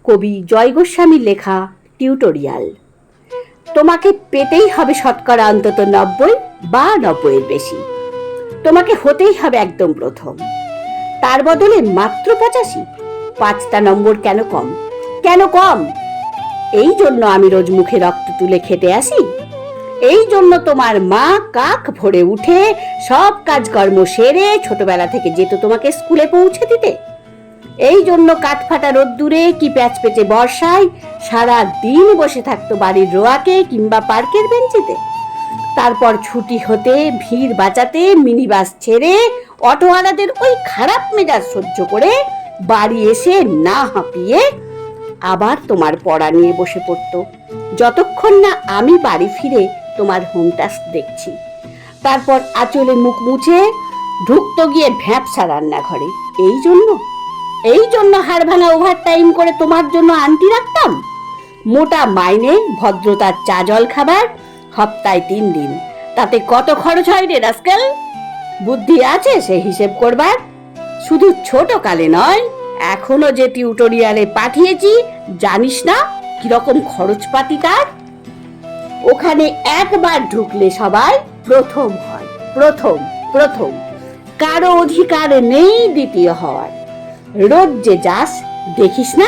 কবি জয় গোস্বামীর লেখা টিউটোরিয়াল। তোমাকে পেতেই হবে শতকরা অন্তত 90 বা 90-এর বেশি। তোমাকে হতেই হবে একদম প্রথম। তার বদলে মাত্র 85? 5টা নম্বর কেন কম? কেন কম? এই জন্য আমি রোজ মুখে রক্ত তুলে খেতে আসি। এই জন্য তোমার মা কাক ভোরে উঠে সব কাজকর্ম সেরে ছোটবেলা থেকে যেত তোমাকে স্কুলে পৌঁছে দিতে। এই জন্য কাঠফাটা রোদ্দুরে কি প্যাচপেচে বর্ষায় সারা দিন বসে থাকতো বাড়ির রোয়াকে কিংবা পার্কের বেঞ্চিতে। তারপর ছুটি হতে ভিড় বাঁচাতে মিনি বাস ছেড়ে অটোওয়ালাদের ওই খারাপ মেজাজ সহ্য করে বাড়ি এসে না হাঁপিয়ে আবার তোমার পড়া নিয়ে বসে পড়তো, যতক্ষণ না আমি বাড়ি ফিরে তোমার হোম টাস্ক দেখছি। তারপর আঁচলে মুখ মুছে ঢুকতো গিয়ে ভ্যাপসা রান্নাঘরে। এই জন্য হাড় ভাঙা ওভার টাইম করে তোমার জন্য আন্টি রাখতাম। মোটা মাইনে, ভদ্রতার চা জল খাবার, সপ্তাহে 3 দিন। তাতে কত খরচ হয় রে রাস্কেল? বুদ্ধি আছে সে হিসেব করবার? শুধু ছোট কালে নয়, এখনো যে টিউটোরিয়ালে পাঠিয়েছি জানিস না কিরকম খরচপাতি তার? ওখানে একবার ঢুকলে সবাই প্রথম হয়, প্রথম। কারো অধিকার নেই দ্বিতীয় হওয়ার। রোজ যে যাস দেখিস না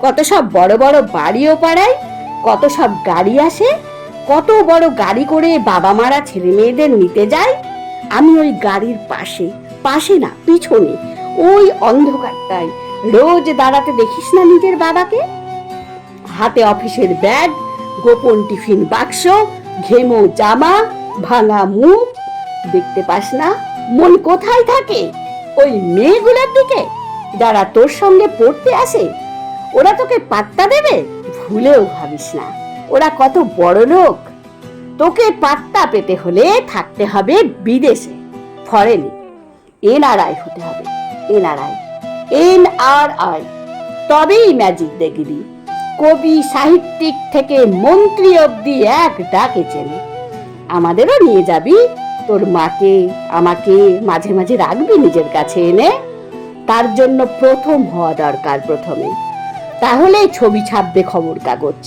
কত সব বড় বড় বাড়িও পাড়ায়, কত সব গাড়ি আসে, কত বড় গাড়ি করে বাবা মারা ছেলে মেয়েদের নিতে যায়। আমি ওই গাড়ির পাশে না পিছনে, ওই অন্ধকারটায় রোজ দাঁড়াতে দেখিস না নিজের বাবাকে? হাতে অফিসের ব্যাগ, গোপন টিফিন বাক্স, ঘেমো জামা, ভাঙা মুখ। দেখতে পাস না মন কোথায় থাকে? ওই মেয়েগুলোর দিকে যারা তোর সঙ্গে পড়তে আসে। ওরা তোকে পাত্তা দেবে? ভুলেও ভাবিস না। ওরা কত বড় লোক। তোকে পাত্তা পেতে হলে থাকতে হবে বিদেশে, ফরেনে। NRI হতে হবে, NRI। তবেই ম্যাজিক দেখবি। কবি সাহিত্যিক থেকে মন্ত্রী অব্দি এক ডাকে চেনে। আমাদেরও নিয়ে যাবি, তোর মাকে আমাকে মাঝে মাঝে রাখবি নিজের কাছে এনে। তার জন্য প্রথম হওয়া দরকার প্রথমে। তাহলে ছবি ছাপবে খবর কাগজ,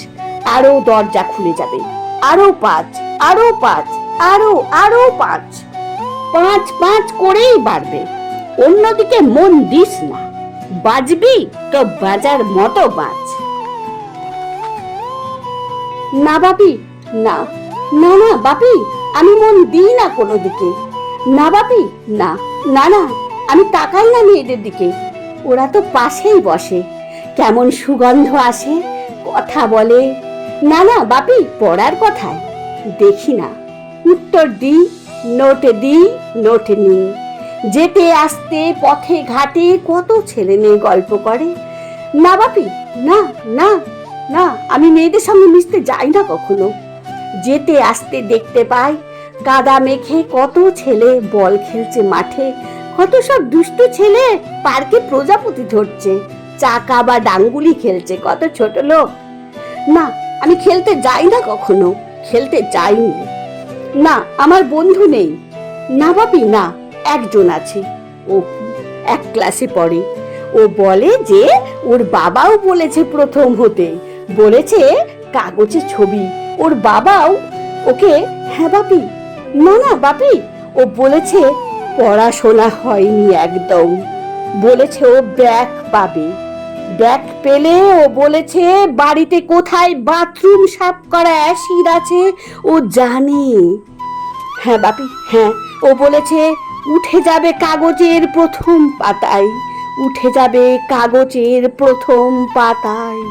আরো দরজা খুলে যাবে। আরো 5, আরো 5, আরো 5। 5 করেই বাড়বে। অন্যদিকে মন দিস না। বাজবি তো বাজার মতো বাজ। না বাপি, না বাপি, আমি মন দিই না কোনো দিকে। না বাপি, না, আমি তাকাই না মেয়েদের দিকে। ওরা তো পাশেই বসে, কেমন সুগন্ধ আসে, কথা বলে। না বাপি, পড়ার কথায় দেখি না। উত্তর দিই, নোট নিই। যেতে আসতে পথে ঘাটে কত ছেলে মেয়ে গল্প করে। না বাপি, না, আমি মেয়েদের সঙ্গে মিশতে যাই না কখনো। যেতে আসতে দেখতে পাই কাদা মেখে কত ছেলে বল খেলছে মাঠে, কত সব দুষ্টু ছেলে পার্কে প্রজাপতি ধরছে, চাকা বা ডাঙ্গুলি খেলছে কত ছোট লোক। না, আমি খেলতে যাই না কখনো, খেলতে যাইনি। না, আমার বন্ধু নেই। না বাপি, না, একজন আছে। ও 1 ক্লাসে পড়ে। ও বলে যে ওর বাবাও বলেছে প্রথম হতে, বলেছে কাগজে ছবি। ওর বাবাও ওকে। হ্যাঁ বাপি, না বাপি, ও বলেছে পড়াশোনা হয়নি একদম। বলেছে ও ব্যাক পাবে। ব্যাক পেলে ও বলেছে বাড়িতে কোথায় বাথরুম সাফ করা অ্যাসিড আছে ও জানে। হ্যাঁ বাপি, হ্যাঁ, ও বলেছে উঠে যাবে কাগজের প্রথম পাতায়, উঠে যাবে কাগজের প্রথম পাতায়।